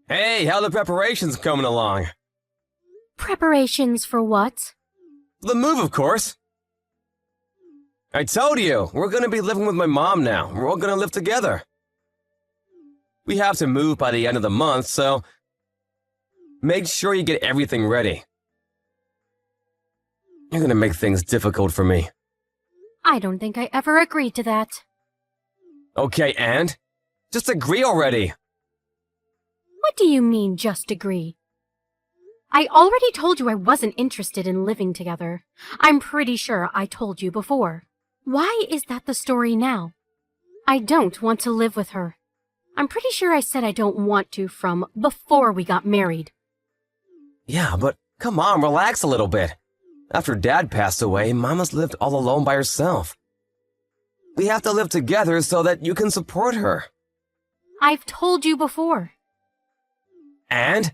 Hey, how the preparations coming along? Preparations for what? The move, of course. I told you, we're gonna be living with my mom now. We're all gonna live together. We have to move by the end of the month, so make sure you get everything ready. You're gonna make things difficult for me. I don't think I ever agreed to that. Okay, and? Just agree already. What do you mean, just agree? I already told you I wasn't interested in living together. I'm pretty sure I told you before. Why is that the story now? I don't want to live with her. I'm pretty sure I said I don't want to from before we got married. Yeah, but come on, relax a little bit. After Dad passed away, Mama's lived all alone by herself. We have to live together so that you can support her. I've told you before. And?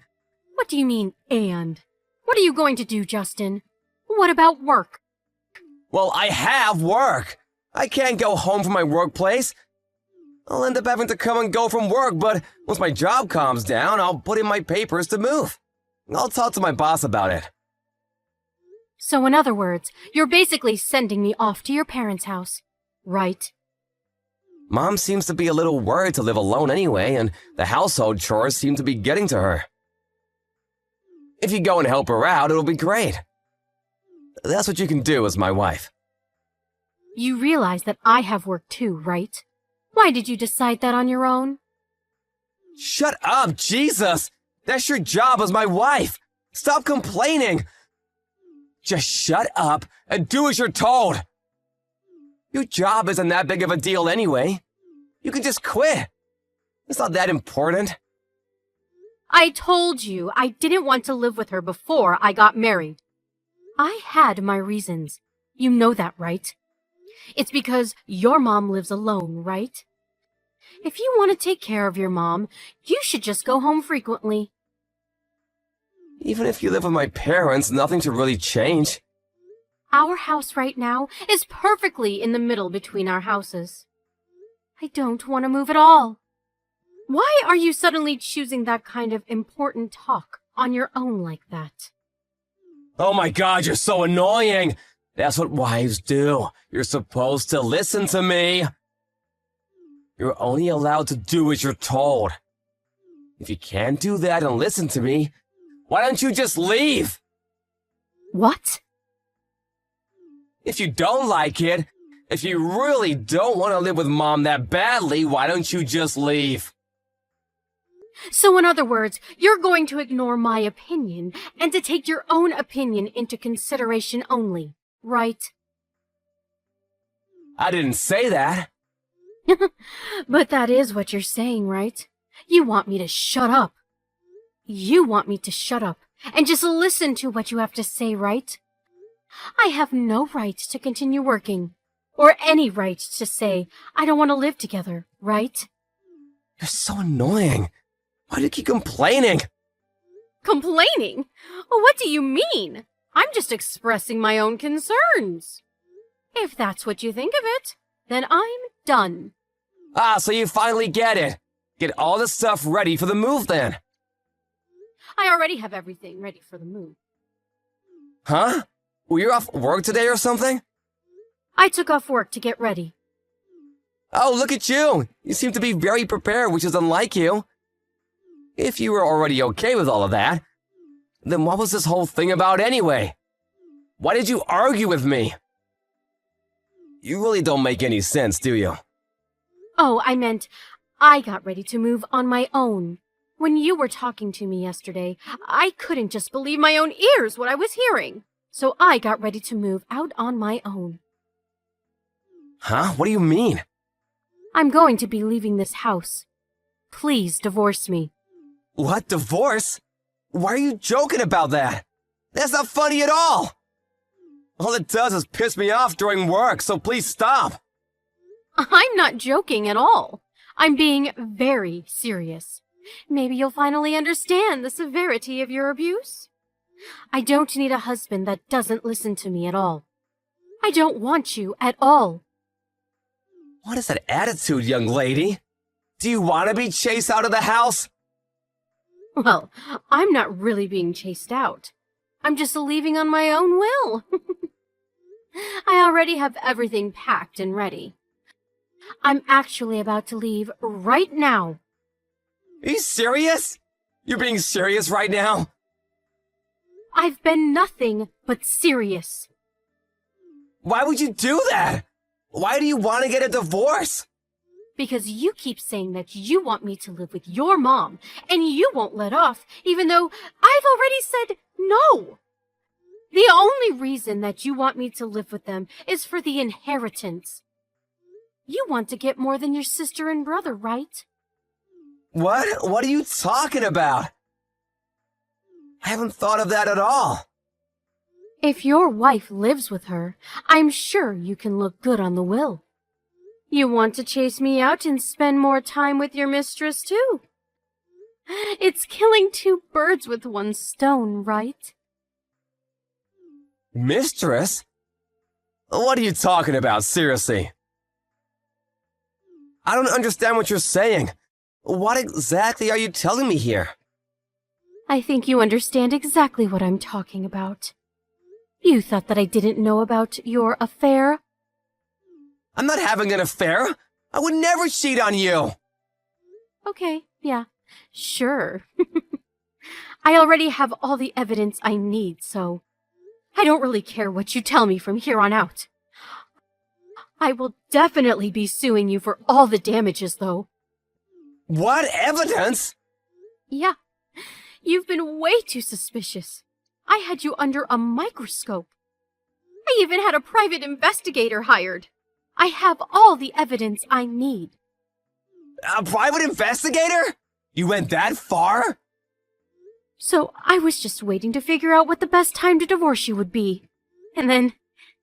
What do you mean, and? What are you going to do, Justin? What about work? Well, I have work. I can't go home from my workplace. I'll end up having to come and go from work, but once my job calms down, I'll put in my papers to move. I'll talk to my boss about it. So in other words, you're basically sending me off to your parents' house, right? Mom seems to be a little worried to live alone anyway, and the household chores seem to be getting to her. If you go and help her out, it'll be great. That's what you can do as my wife. You realize that I have work too, right? Why did you decide that on your own? Shut up, Jesus! That's your job as my wife! Stop complaining! Just shut up and do as you're told! Your job isn't that big of a deal anyway. You can just quit. It's not that important. I told you I didn't want to live with her before I got married. I had my reasons. You know that, right? It's because your mom lives alone, right? If you want to take care of your mom, you should just go home frequently. Even if you live with my parents, nothing should really change. Our house right now is perfectly in the middle between our houses. I don't want to move at all. Why are you suddenly choosing that kind of important talk on your own like that? Oh my God, you're so annoying! That's what wives do. You're supposed to listen to me. You're only allowed to do as you're told. If you can't do that and listen to me, why don't you just leave? What? If you don't like it, if you really don't want to live with Mom that badly, why don't you just leave? So in other words, you're going to ignore my opinion and to take your own opinion into consideration only, right? I didn't say that. But that is what you're saying, right? You want me to shut up. You want me to shut up and just listen to what you have to say, right? I have no right to continue working, or any right to say I don't want to live together, right? You're so annoying. Why do you keep complaining? Complaining? What do you mean? I'm just expressing my own concerns. If that's what you think of it, then I'm done. Ah, so you finally get it. Get all the stuff ready for the move then. I already have everything ready for the move. Huh? Well, you're off work today or something? I took off work to get ready. Oh, look at you. You seem to be very prepared, which is unlike you. If you were already okay with all of that, then what was this whole thing about anyway? Why did you argue with me? You really don't make any sense, do you? Oh, I meant I got ready to move on my own. When you were talking to me yesterday, I couldn't just believe my own ears what I was hearing. So I got ready to move out on my own. Huh? What do you mean? I'm going to be leaving this house. Please divorce me. What, divorce? Why are you joking about that? That's not funny at all. All it does is piss me off during work, so please stop. I'm not joking at all. I'm being very serious. Maybe you'll finally understand the severity of your abuse. I don't need a husband that doesn't listen to me at all. I don't want you at all. What is that attitude, young lady? Do you want to be chased out of the house? Well, I'm not really being chased out. I'm just leaving on my own will. I already have everything packed and ready. I'm actually about to leave right now. Are you serious? You're being serious right now? I've been nothing but serious. Why would you do that? Why do you want to get a divorce? Because you keep saying that you want me to live with your mom, and you won't let off, even though I've already said no. The only reason that you want me to live with them is for the inheritance. You want to get more than your sister and brother, right? What? What are you talking about? I haven't thought of that at all. If your wife lives with her, I'm sure you can look good on the will. You want to chase me out and spend more time with your mistress, too. It's killing two birds with one stone, right? Mistress? What are you talking about, seriously? I don't understand what you're saying. What exactly are you telling me here? I think you understand exactly what I'm talking about. You thought that I didn't know about your affair? I'm not having an affair. I would never cheat on you. Okay, yeah, sure. I already have all the evidence I need, so I don't really care what you tell me from here on out. I will definitely be suing you for all the damages, though. What evidence? Yeah, you've been way too suspicious. I had you under a microscope. I even had a private investigator hired. I have all the evidence I need. A private investigator? You went that far? So I was just waiting to figure out what the best time to divorce you would be. And then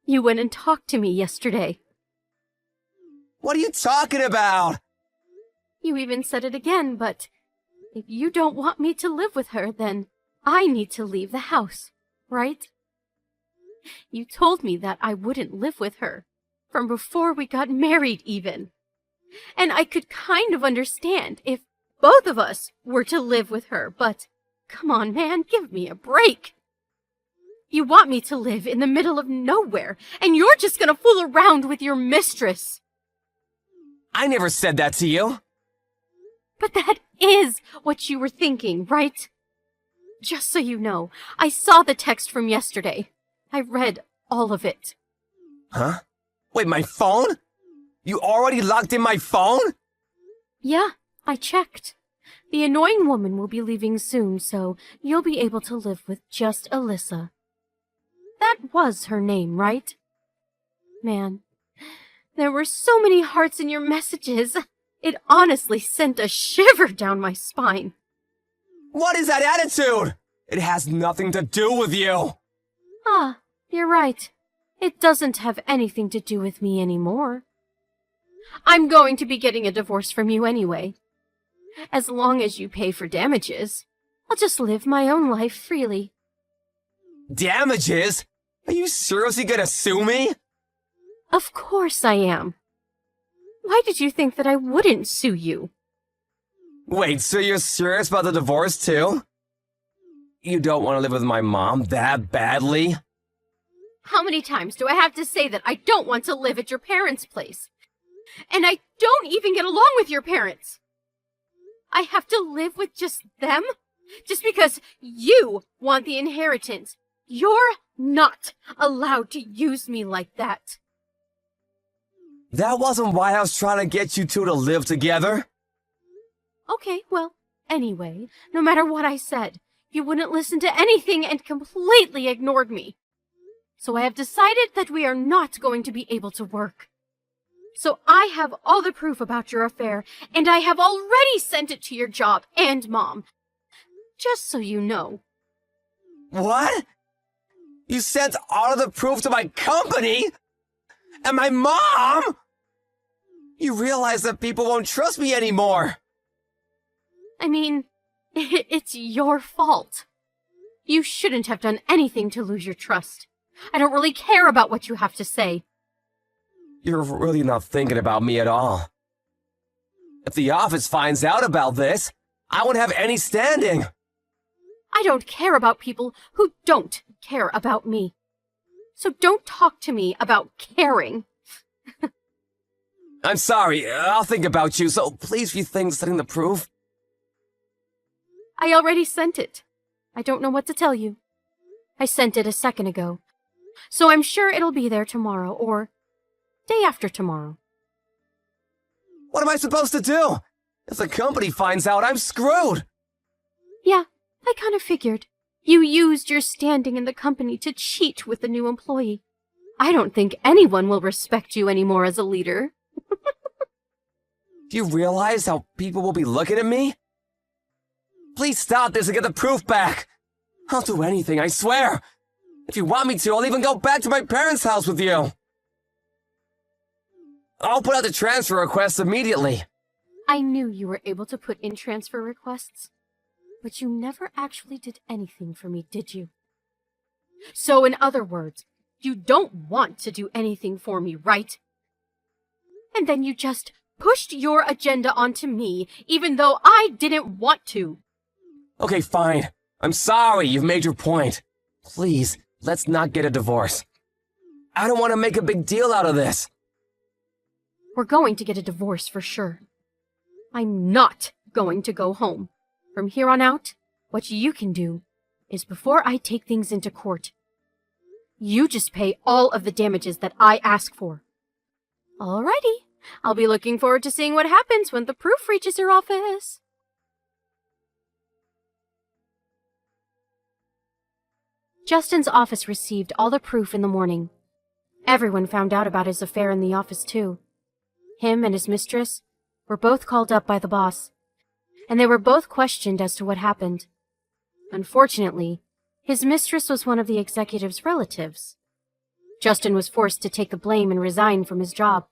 you went and talked to me yesterday. What are you talking about? You even said it again, but if you don't want me to live with her, then I need to leave the house, right? You told me that I wouldn't live with her, from before we got married even. And I could kind of understand if both of us were to live with her, but come on, man, give me a break. You want me to live in the middle of nowhere, and you're just gonna fool around with your mistress. I never said that to you. But that is what you were thinking, right? Just so you know, I saw the text from yesterday. I read all of it. Huh? Wait, my phone? You already locked in my phone? Yeah, I checked. The annoying woman will be leaving soon, so you'll be able to live with just Alyssa. That was her name, right? Man, there were so many hearts in your messages. It honestly sent a shiver down my spine. What is that attitude? It has nothing to do with you. Ah, you're right. It doesn't have anything to do with me anymore. I'm going to be getting a divorce from you anyway. As long as you pay for damages, I'll just live my own life freely. Damages? Are you seriously gonna sue me? Of course I am. Why did you think that I wouldn't sue you? Wait, so you're serious about the divorce too? You don't want to live with my mom that badly? How many times do I have to say that I don't want to live at your parents' place? And I don't even get along with your parents. I have to live with just them? Just because you want the inheritance. You're not allowed to use me like that. That wasn't why I was trying to get you two to live together. Okay, well, anyway, no matter what I said, you wouldn't listen to anything and completely ignored me. So I have decided that we are not going to be able to work. So I have all the proof about your affair, and I have already sent it to your job and Mom. Just so you know. What? You sent all of the proof to my company? And my mom? You realize that people won't trust me anymore. I mean, it's your fault. You shouldn't have done anything to lose your trust. I don't really care about what you have to say. You're really not thinking about me at all. If the office finds out about this, I won't have any standing. I don't care about people who don't care about me. So don't talk to me about caring. I'm sorry, I'll think about you, so please rethink sending the proof. I already sent it. I don't know what to tell you. I sent it a second ago, so I'm sure it'll be there tomorrow or day after tomorrow. What am I supposed to do? If the company finds out, I'm screwed. Yeah, I kind of figured. You used your standing in the company to cheat with the new employee. I don't think anyone will respect you anymore as a leader. Do you realize how people will be looking at me? Please stop this and get the proof back. I'll do anything, I swear. If you want me to, I'll even go back to my parents' house with you. I'll put out the transfer request immediately. I knew you were able to put in transfer requests, but you never actually did anything for me, did you? So in other words, you don't want to do anything for me, right? And then you just pushed your agenda onto me, even though I didn't want to. Okay, fine. I'm sorry, you've made your point. Please, let's not get a divorce. I don't want to make a big deal out of this. We're going to get a divorce for sure. I'm not going to go home. From here on out, what you can do is before I take things into court, you just pay all of the damages that I ask for. Alrighty, I'll be looking forward to seeing what happens when the proof reaches your office. Justin's office received all the proof in the morning. Everyone found out about his affair in the office too. Him and his mistress were both called up by the boss, and they were both questioned as to what happened. Unfortunately, his mistress was one of the executive's relatives. Justin was forced to take the blame and resign from his job.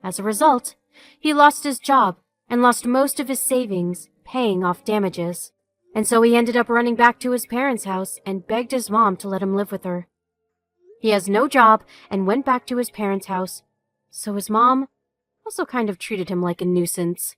As a result, he lost his job and lost most of his savings paying off damages. And so he ended up running back to his parents' house and begged his mom to let him live with her. He has no job and went back to his parents' house, so his mom also kind of treated him like a nuisance.